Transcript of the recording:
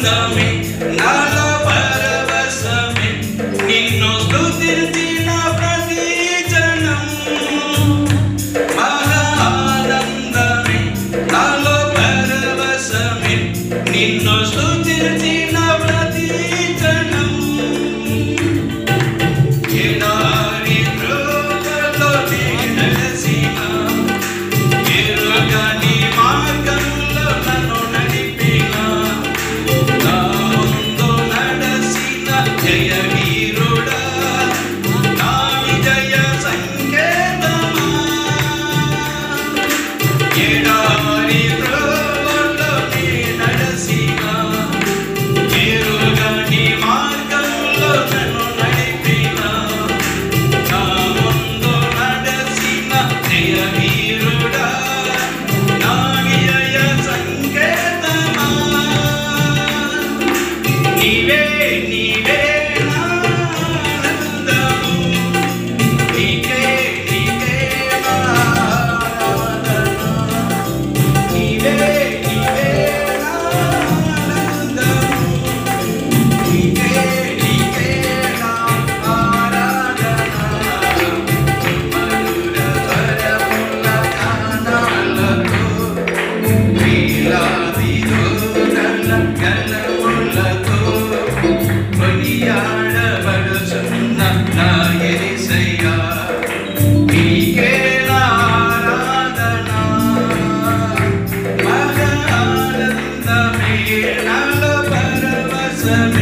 ఆనందమే నాలో పరవశమే నిన్ను స్తుతించిన ప్రతి జనం మహా ఆనందమే నాలో పరవశమే నిన్ను స్తుతించిన ప్రతి జనం ఎడారి త్రోవలో నడసిన ఎరుగని మార్గంలో నన్ను నడిపిన నా ముందు నడసిన జయవీరుడా నా విజయ సంకేతమా ఎడారి త్రోవలో నడసిన ఎరుగని మార్గంలో నన్ను నడిపిన నా ముందు నడసిన జయవీరుడా నా విజయ సంకేతమా నీవే నీవే నా ఆనందము నీకే నీకే నా ఆరాధన నీవే నీవే నా ఆనందము నీకే నీకే నా ఆరాధన మధుర స్వరముల గానాలతో వేలాది దూతల గణములతో కొనియాడబడుచున్న నా యేసయ్యా నీకే నా ఆరాధన మహా ఆనందమే నాలో పరవశమే